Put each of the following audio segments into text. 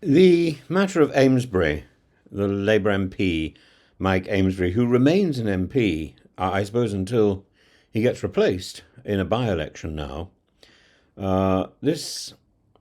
The matter of Amesbury, the Labour MP, Mike Amesbury, who remains an MP, I suppose, until he gets replaced in a by-election now. This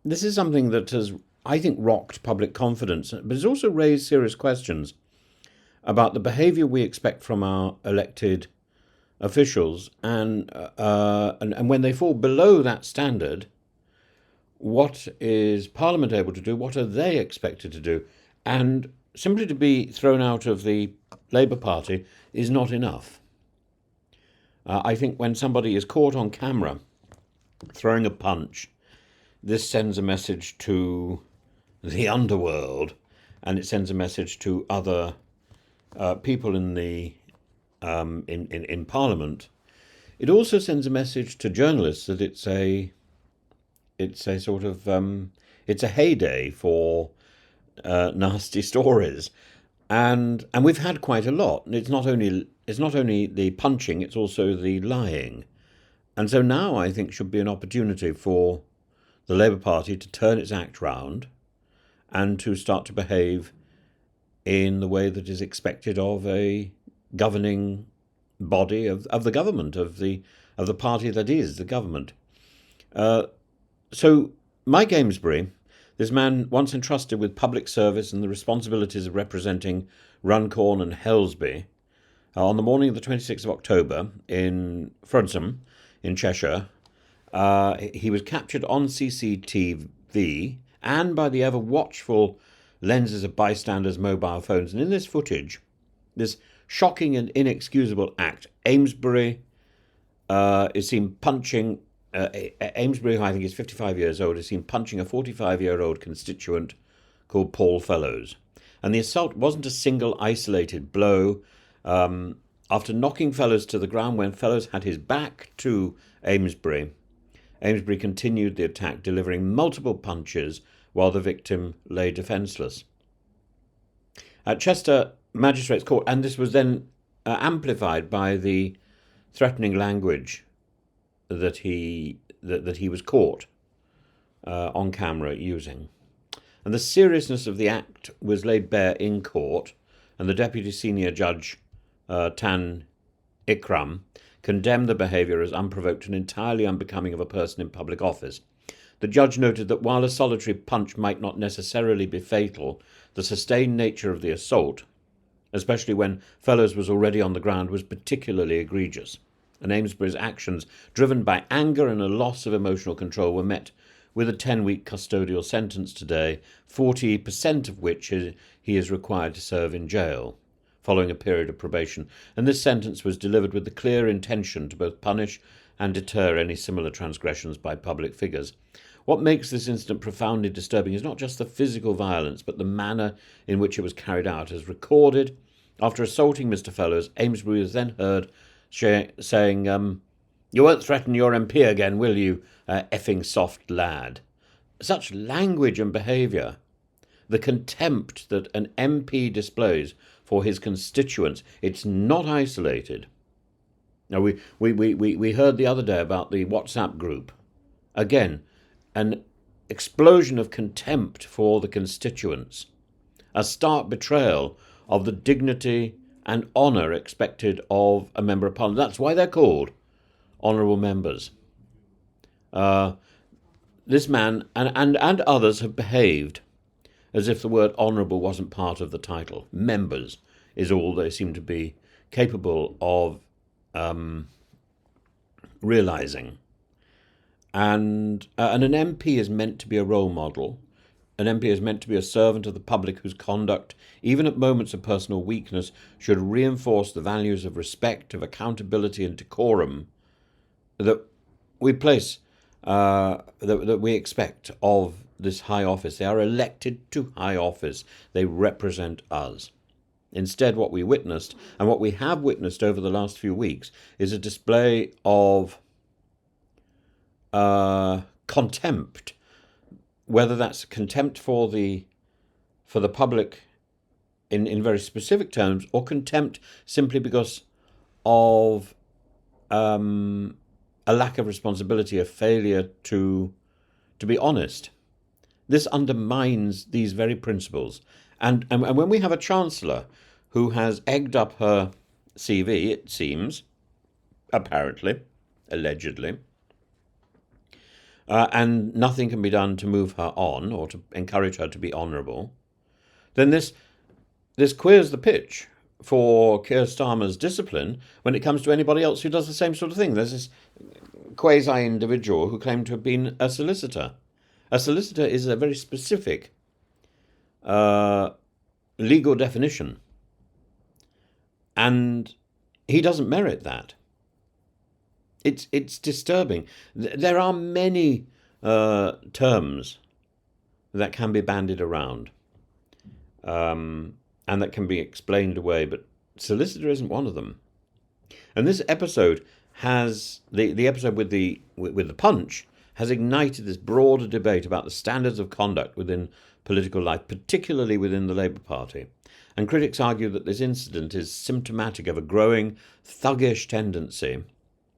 is something that has, I think, rocked public confidence, but has also raised serious questions about the behaviour we expect from our elected officials, and when they fall below that standard, what is Parliament able to do? What are they expected to do? And simply to be thrown out of the Labour Party is not enough. I think when somebody is caught on camera throwing a punch, this sends a message to the underworld, and it sends a message to other people in the in Parliament. It also sends a message to journalists that it's a sort of it's a heyday for nasty stories, and we've had quite a lot. It's not only the punching; it's also the lying, and so now I think should be an opportunity for the Labour Party to turn its act round and to start to behave in the way that is expected of a governing body of the government of the party that is the government. So Mike Amesbury, this man once entrusted with public service and the responsibilities of representing Runcorn and Helsby, on the morning of the 26th of October in Frodsham in Cheshire, he was captured on CCTV and by the ever watchful lenses of bystanders' mobile phones. And in this footage, this shocking and inexcusable act, Amesbury is seen punching. Amesbury, who I think is 55 years old, is seen punching a 45-year-old constituent called Paul Fellows. And the assault wasn't a single isolated blow. After knocking Fellows to the ground when Fellows had his back to Amesbury, Amesbury continued the attack, delivering multiple punches while the victim lay defenceless. At Chester Magistrates Court, and this was then amplified by the threatening language that he was caught on camera using. And the seriousness of the act was laid bare in court, and the Deputy Senior Judge, Tan Ikram, condemned the behaviour as unprovoked and entirely unbecoming of a person in public office. The judge noted that while a solitary punch might not necessarily be fatal, the sustained nature of the assault, especially when Fellows was already on the ground, was particularly egregious. And Amesbury's actions, driven by anger and a loss of emotional control, were met with a 10-week custodial sentence today, 40% of which he is required to serve in jail, following a period of probation. And this sentence was delivered with the clear intention to both punish and deter any similar transgressions by public figures. What makes this incident profoundly disturbing is not just the physical violence, but the manner in which it was carried out. As recorded, after assaulting Mr. Fellows, Amesbury was then heard saying, "You won't threaten your MP again, will you, effing soft lad?" Such language and behaviour, the contempt that an MP displays for his constituents, it's not isolated. Now, we heard the other day about the WhatsApp group. Again, an explosion of contempt for the constituents, a stark betrayal of the dignity and honour expected of a Member of Parliament. That's why they're called honourable members. This man and others have behaved as if the word honourable wasn't part of the title. Members is all they seem to be capable of realising. And an MP is meant to be a role model. An MP is meant to be a servant of the public whose conduct, even at moments of personal weakness, should reinforce the values of respect, of accountability and decorum that we place, that we expect of this high office. They are elected to high office. They represent us. Instead, what we witnessed, and what we have witnessed over the last few weeks, is a display of contempt, whether that's contempt for the public in very specific terms, or contempt simply because of a lack of responsibility, a failure to be honest. This undermines these very principles. And when we have a chancellor who has egged up her CV, it seems, apparently, allegedly, and nothing can be done to move her on or to encourage her to be honourable, then this queers the pitch for Keir Starmer's discipline when it comes to anybody else who does the same sort of thing. There's this quasi-individual who claimed to have been a solicitor. A solicitor is a very specific legal definition, and he doesn't merit that. It's disturbing. There are many terms that can be bandied around, and that can be explained away, but solicitor isn't one of them. And this episode has the episode with the punch has ignited this broader debate about the standards of conduct within political life, particularly within the Labour Party. And critics argue that this incident is symptomatic of a growing thuggish tendency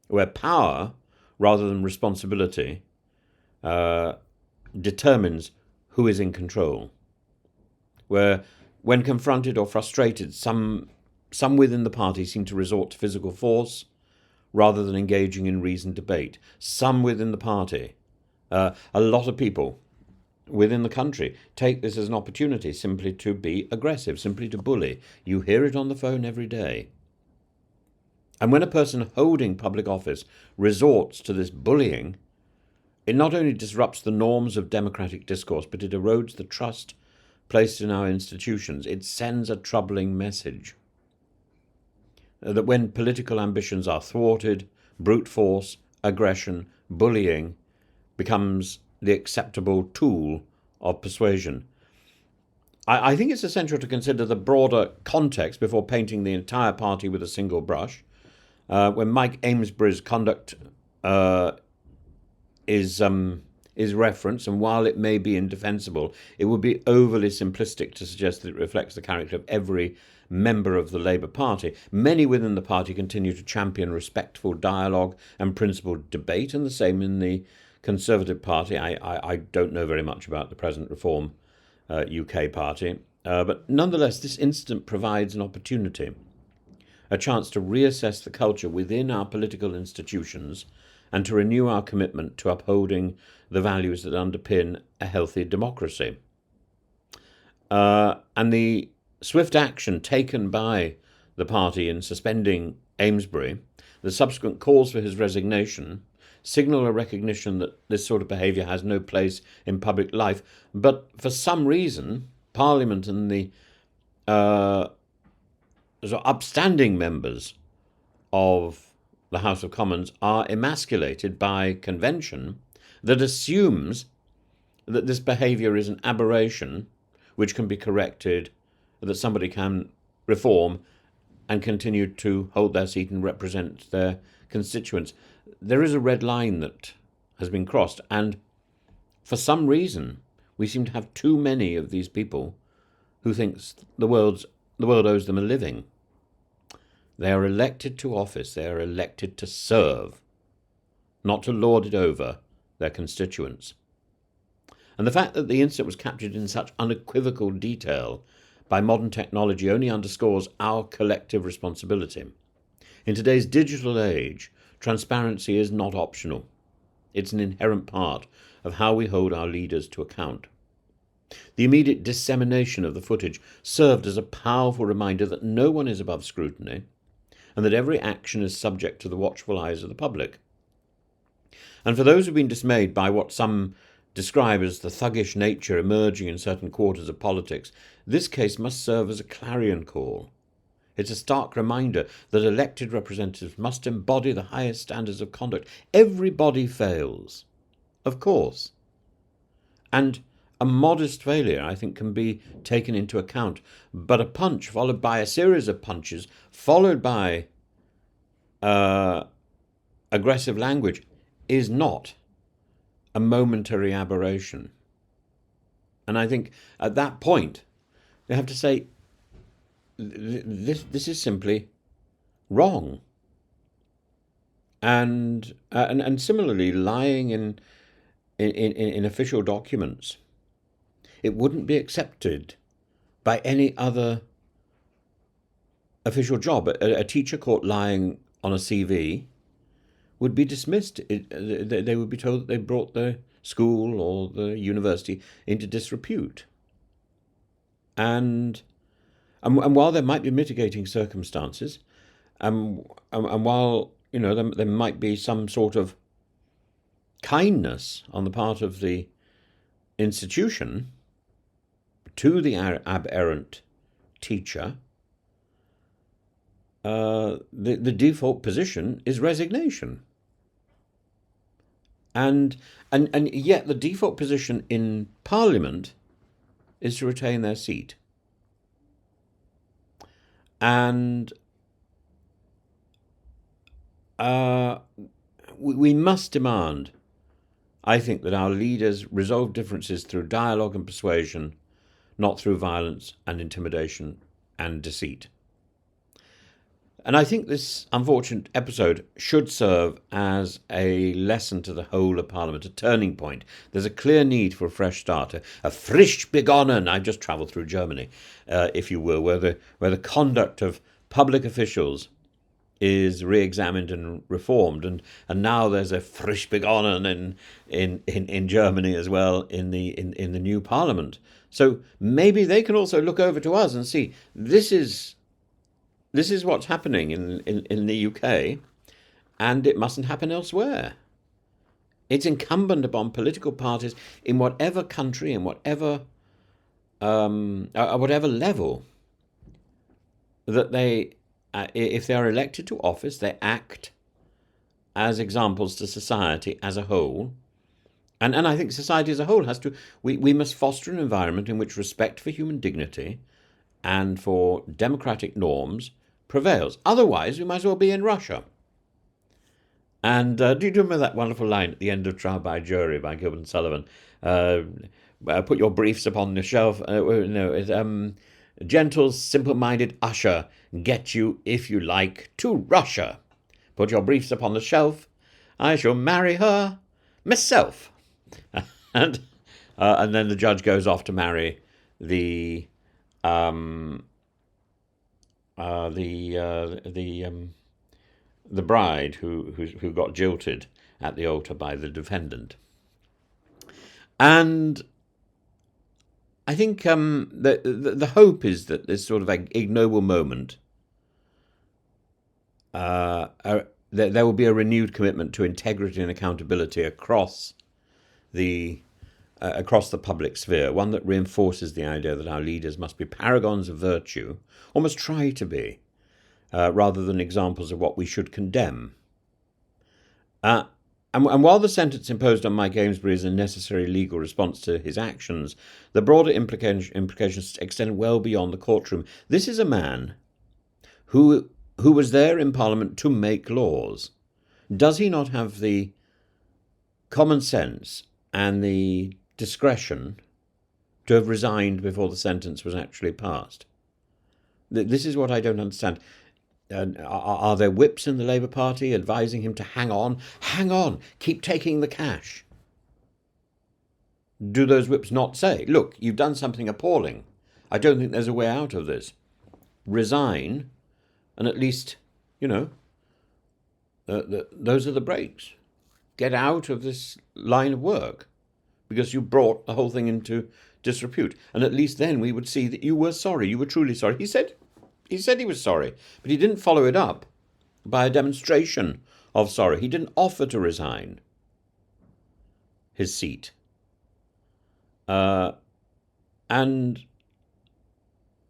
where power, rather than responsibility, determines who is in control. Where, when confronted or frustrated, some within the party seem to resort to physical force rather than engaging in reasoned debate. Some within the party, a lot of people within the country, take this as an opportunity simply to be aggressive, simply to bully. You hear it on the phone every day. And when a person holding public office resorts to this bullying, it not only disrupts the norms of democratic discourse, but it erodes the trust placed in our institutions. It sends a troubling message that when political ambitions are thwarted, brute force, aggression, bullying becomes the acceptable tool of persuasion. I think it's essential to consider the broader context before painting the entire party with a single brush. When Mike Amesbury's conduct is referenced, and while it may be indefensible, it would be overly simplistic to suggest that it reflects the character of every member of the Labour Party. Many within the party continue to champion respectful dialogue and principled debate, and the same in the Conservative Party. I don't know very much about the present Reform UK Party, but nonetheless, this incident provides an opportunity, a chance to reassess the culture within our political institutions and to renew our commitment to upholding the values that underpin a healthy democracy. And the swift action taken by the party in suspending Amesbury, the subsequent calls for his resignation, signal a recognition that this sort of behaviour has no place in public life. But for some reason, Parliament and the upstanding members of the House of Commons are emasculated by convention that assumes that this behaviour is an aberration which can be corrected, that somebody can reform and continue to hold their seat and represent their constituents. There is a red line that has been crossed, and for some reason we seem to have too many of these people who think the world owes them a living. They are elected to office, they are elected to serve, not to lord it over their constituents. And the fact that the incident was captured in such unequivocal detail by modern technology only underscores our collective responsibility. In today's digital age, transparency is not optional. It's an inherent part of how we hold our leaders to account. The immediate dissemination of the footage served as a powerful reminder that no one is above scrutiny and that every action is subject to the watchful eyes of the public. And for those who've been dismayed by what some describe as the thuggish nature emerging in certain quarters of politics, this case must serve as a clarion call. It's a stark reminder that elected representatives must embody the highest standards of conduct. Everybody fails, of course. And a modest failure, I think, can be taken into account. But a punch followed by a series of punches, followed by aggressive language, is not a momentary aberration. And I think at that point, you have to say, this is simply wrong. And similarly, lying in official documents it wouldn't be accepted by any other official job. A teacher caught lying on a CV would be dismissed. They would be told that they brought the school or the university into disrepute. And while there might be mitigating circumstances, and while there might be some sort of kindness on the part of the institution to the aberrant teacher, the default position is resignation. And yet the default position in Parliament is to retain their seat. And we must demand, I think, that our leaders resolve differences through dialogue and persuasion, not through violence and intimidation and deceit. And I think this unfortunate episode should serve as a lesson to the whole of Parliament, a turning point. There's a clear need for a fresh start, a frisch begonnen. I've just travelled through Germany, if you will, where the conduct of public officials is re-examined and reformed, and now there's a frisch begonnen in Germany as well in the new Parliament. So maybe they can also look over to us and see this is what's happening in the UK, and it mustn't happen elsewhere. It's incumbent upon political parties in whatever country, in whatever level, that they, if they are elected to office, they act as examples to society as a whole. And I think society as a whole has to, we must foster an environment in which respect for human dignity and for democratic norms prevails. Otherwise, we might as well be in Russia. And do you remember that wonderful line at the end of Trial by Jury by Gilbert and Sullivan? Put your briefs upon the shelf. Gentle, simple-minded usher, get you, if you like, to Russia. Put your briefs upon the shelf. I shall marry her myself. And then the judge goes off to marry the bride who got jilted at the altar by the defendant. And I think the hope is that this sort of ignoble moment, there will be a renewed commitment to integrity and accountability across the public sphere, one that reinforces the idea that our leaders must be paragons of virtue, or must try to be, rather than examples of what we should condemn. And while the sentence imposed on Mike Amesbury is a necessary legal response to his actions, the broader implications extend well beyond the courtroom. This is a man who was there in Parliament to make laws. Does he not have the common sense and the discretion to have resigned before the sentence was actually passed? This is what I don't understand. Are there whips in the Labour Party advising him to hang on, keep taking the cash? Do those whips not say, look, you've done something appalling. I don't think there's a way out of this. Resign, and at least, those are the breaks. Get out of this line of work, because you brought the whole thing into disrepute. And at least then we would see that you were sorry, you were truly sorry. He said he was sorry, but he didn't follow it up by a demonstration of sorry. He didn't offer to resign his seat. And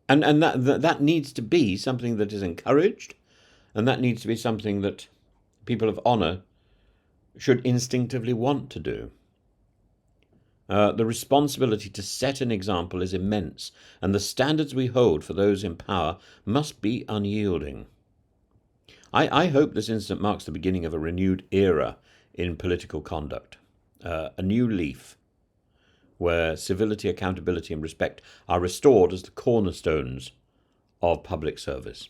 that needs to be something that is encouraged, and that needs to be something that people of honour should instinctively want to do. The responsibility to set an example is immense, and the standards we hold for those in power must be unyielding. I hope this incident marks the beginning of a renewed era in political conduct, a new leaf where civility, accountability and respect are restored as the cornerstones of public service.